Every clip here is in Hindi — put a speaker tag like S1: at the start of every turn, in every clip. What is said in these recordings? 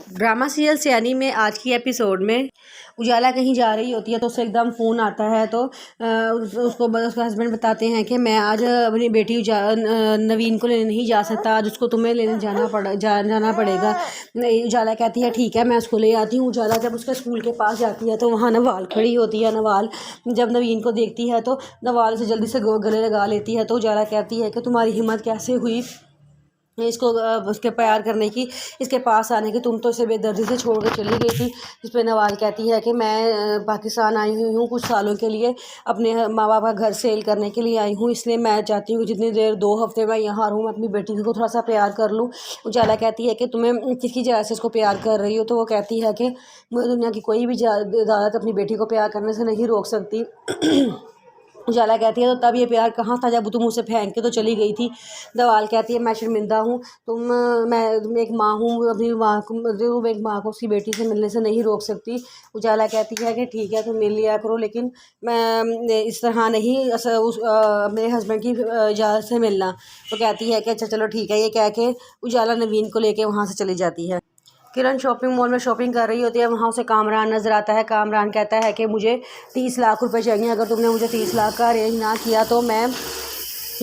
S1: ड्रामा सीरियल सयानी में आज की एपिसोड में उजाला कहीं जा रही होती है तो उसे एकदम फ़ोन आता है तो उसको उसके हस्बैंड बताते हैं कि मैं आज अपनी बेटी नवीन को लेने नहीं जा सकता, आज उसको तुम्हें लेने जाना पड़ेगा। उजाला कहती है ठीक है मैं उसको ले आती हूँ। उजाला जब उसके स्कूल के पास जाती है तो वहाँ नवाल खड़ी होती है। नवाल जब नवीन को देखती है तो नवाल से जल्दी से गले लगा लेती है। तो उजाला कहती है कि तुम्हारी हिम्मत कैसे हुई इसको उसके प्यार करने की, इसके पास आने की, तुम तो इसे बेदर्दी से छोड़ कर चली गई थी। इस पर नवाल कहती है कि मैं पाकिस्तान आई हुई हूँ कुछ सालों के लिए, अपने माँ बाप का घर सेल करने के लिए आई हूँ, इसलिए मैं चाहती हूँ कि जितनी देर 2 हफ्ते मैं यहाँ रहूँ, मैं अपनी बेटी को थोड़ा सा प्यार कर लूँ। उजाला कहती है कि तुम्हें किसकी वजह से इसको प्यार कर रही हो। तो वो कहती है कि मुझे दुनिया की कोई भी अदालत अपनी बेटी को प्यार करने से नहीं रोक सकती। उजाला कहती है तो तब ये प्यार कहाँ था जब तुम उसे फेंक के तो चली गई थी। नवाल कहती है मैं शर्मिंदा हूँ, मैं एक माँ हूँ, अपनी माँ को एक माँ को उसकी बेटी से मिलने से नहीं रोक सकती। उजाला कहती है कि ठीक है तुम मिल लिया करो, लेकिन मैं इस तरह नहीं मेरे हस्बैंड की इजाज़त से मिलना। तो कहती है कि अच्छा चलो ठीक है। ये कह के उजाला नवीन को लेके वहाँ से चली जाती है। किरण शॉपिंग मॉल में शॉपिंग कर रही होती है, वहाँ उसे कामरान नज़र आता है। कामरान कहता है कि मुझे 30 लाख रुपए चाहिए, अगर तुमने मुझे 30 लाख का अरेंज ना किया तो मैं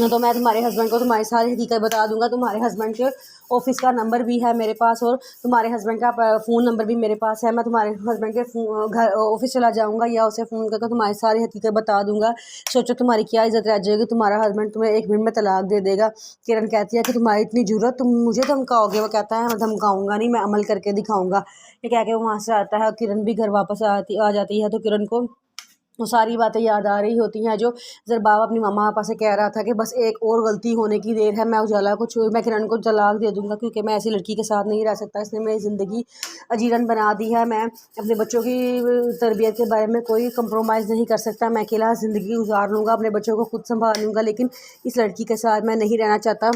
S1: तुम्हारे हस्बैंड को तुम्हारी सारी हकीकत बता दूंगा। तुम्हारे हस्बैंड के ऑफिस का नंबर भी है मेरे पास और तुम्हारे हस्बैंड का फ़ोन नंबर भी मेरे पास है। मैं तुम्हारे हस्बैंड के घर ऑफिस चला जाऊंगा या उसे फ़ोन करके तुम्हारी सारी हकीकत बता दूंगा। सोचो तुम्हारी क्या इज्जत रह जाएगी, तुम्हारा हस्बैंड तुम्हें 1 मिनट में तलाक दे देगा। किरण कहती है कि तुम्हारी इतनी ज़रूरत, तुम मुझे धमकाओगे। वो कहता है मैं धमकाऊंगा नहीं, मैं अमल करके दिखाऊंगा। ये कह के वो वहाँ से आता है और किरण भी घर वापस आ जाती है। तो किरण को वो सारी बातें याद आ रही होती हैं जो ज़रबाब अपनी मम्मा पापा से कह रहा था कि बस एक और गलती होने की देर है, मैं किरण को तलाक दे दूंगा क्योंकि मैं ऐसी लड़की के साथ नहीं रह सकता। इसने मेरी ज़िंदगी अजीरन बना दी है। मैं अपने बच्चों की तरबियत के बारे में कोई कंप्रोमाइज़ नहीं कर सकता। मैं अकेला ज़िंदगी गुजार लूँगा, अपने बच्चों को खुद संभाल लूँगा, लेकिन इस लड़की के साथ मैं नहीं रहना चाहता।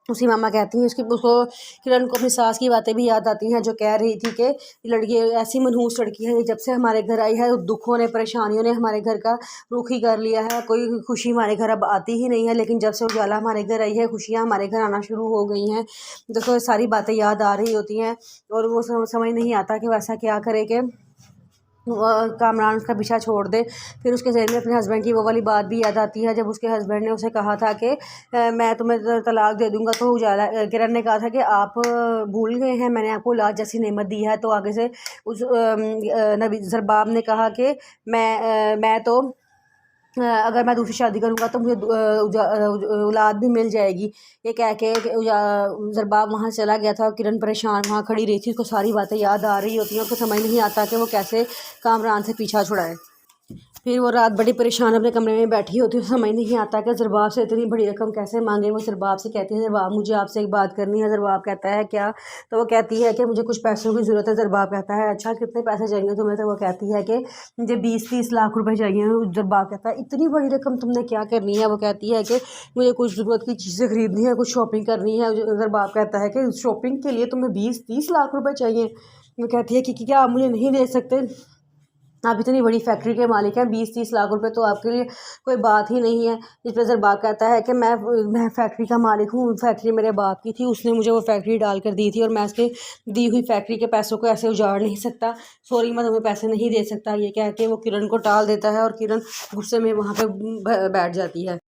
S1: उसकी मामा कहती हैं उसको किरण को अपनी सास की बातें भी याद आती हैं जो कह रही थी कि लड़की ऐसी मनहूस लड़की है, जब से हमारे घर आई है दुखों ने परेशानियों ने हमारे घर का रुख ही कर लिया है, कोई खुशी हमारे घर अब आती ही नहीं है। लेकिन जब से उजाला हमारे घर आई है खुशियाँ हमारे घर आना शुरू हो गई हैं। देखो सारी बातें याद आ रही होती हैं और वो समझ नहीं आता कि वैसा क्या करे कि कामरान उसका पीछा छोड़ दे। फिर उसके जहन में अपने हस्बैंड की वो वाली बात भी याद आती है जब उसके हस्बैंड ने उसे कहा था कि मैं तुम्हें तलाक दे दूंगा। तो किरण ने कहा था कि आप भूल गए हैं, मैंने आपको औलाद जैसी नेमत दी है। तो आगे से उस नबी ज़रबाब ने कहा कि मैं तो अगर मैं दूसरी शादी करूँगा तो मुझे औलाद भी मिल जाएगी। ये कह के ज़रबाब वहाँ चला गया था और किरण परेशान वहाँ खड़ी रही थी। उसको सारी बातें याद आ रही होती हैं, उसको समझ नहीं आता कि वो कैसे कामरान से पीछा छुड़ाए। फिर वो रात बड़ी परेशान अपने कमरे में बैठी होती है, उसे समझ नहीं आता कि ज़रबाब से इतनी बड़ी रकम कैसे मांगे। वो ज़रबाब से कहती है ज़रबाब मुझे आपसे एक बात करनी है। ज़रबाब कहता है क्या? तो वो कहती है कि मुझे कुछ पैसों की ज़रूरत है। ज़रबाब कहता है अच्छा कितने पैसे चाहिए तुम्हें? तो वो कहती है कि मुझे 20-30 लाख रुपए चाहिए। ज़रबाब कहता है इतनी बड़ी रकम तुमने क्या करनी है? वो कहती है कि मुझे कुछ ज़रूरत की चीज़ें खरीदनी है, कुछ शॉपिंग करनी है। ज़रबाब कहता है कि शॉपिंग के लिए तुम्हें 20-30 लाख रुपये चाहिए? वो कहती है कि क्या आप मुझे नहीं दे सकते? आप इतनी बड़ी फैक्ट्री के मालिक हैं, 20-30 लाख रुपए तो आपके लिए कोई बात ही नहीं है। इस पर ज़रबाब कहता है कि मैं फैक्ट्री का मालिक हूँ, फैक्ट्री मेरे बाप की थी, उसने मुझे वो फैक्ट्री डाल कर दी थी और मैं उसके दी हुई फैक्ट्री के पैसों को ऐसे उजाड़ नहीं सकता। सॉरी मैं तुम्हें पैसे नहीं दे सकता। ये कह के वो किरण को टाल देता है और किरण गुस्से में वहाँ पर बैठ जाती है।